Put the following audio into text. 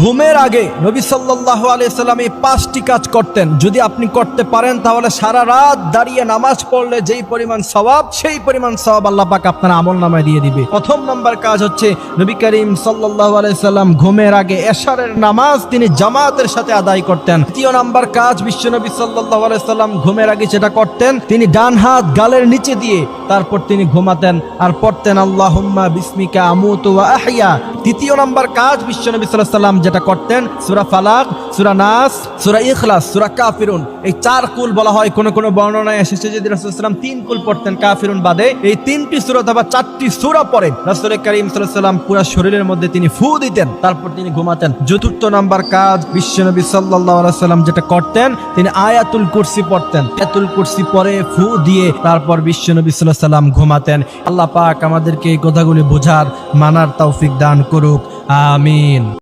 ঘুমের আগে নবী সাল্লাল্লাহু আলাইহি সাল্লাম এই 5টি কাজ করতেন। যদি আপনি করতে পারেন তাহলে সারা রাত দাঁড়িয়ে নামাজ পড়লে যেই পরিমাণ সওয়াব, সেই পরিমাণ সওয়াব আল্লাহ পাক আপনার আমলনামায় দিয়ে দিবে। প্রথম নাম্বার কাজ হচ্ছে নবী করিম সাল্লাল্লাহু আলাইহি সাল্লাম ঘুমের আগে এশারের নামাজ তিনি জামাতের সাথে আদায় করতেন। দ্বিতীয় নাম্বার কাজ বিশ্বনবী সাল্লাল্লাহু আলাইহি সাল্লাম ঘুমের আগে যেটা করতেন, তিনি ডান হাত গালের নিচে দিয়ে তারপর তিনি ঘুমাতেন আর পড়তেন আল্লাহুম্মা বিসমিকা আমুতু ওয়া আহইয়া। তৃতীয় নাম্বার কাজ বিশ্বনবী সাল্লাল্লাহু আলাইহি সাল্লাম যেটা করতেন, সূরা ফালাক, সূরা নাস, সূরা ইখলাস, সূরা কাফিরুন, এই 4 কুল বলা হয়। কোন কোন বর্ণনায় এসেছে যে রাসূল সাল্লাল্লাহু আলাইহি সাল্লাম 3 কুল পড়তেন কাফিরুন বাদে। এই 3টি সূরা অথবা 4টি সূরা পড়ে রাসূল করিম সাল্লাল্লাহু আলাইহি সাল্লাম পুরো শরীরের মধ্যে তিনি ফু দিতেন, তারপর তিনি ঘুমাতেন। চতুর্থ নাম্বার কাজ বিশ্বনবী সাল্লাল্লাহু আলাইহি সাল্লাম যেটা করতেন, তিনি আয়াতুল কুরসি পড়তেন। আয়াতুল কুরসি পড়ে ফু দিয়ে তারপর বিশ্বনবী সাল্লাল্লাহু আলাইহি সাল্লাম ঘুমাতেন। আল্লাহ পাক আমাদেরকে এই কথাগুলি বোঝার, মানার তৌফিক দান করুক। আমিন।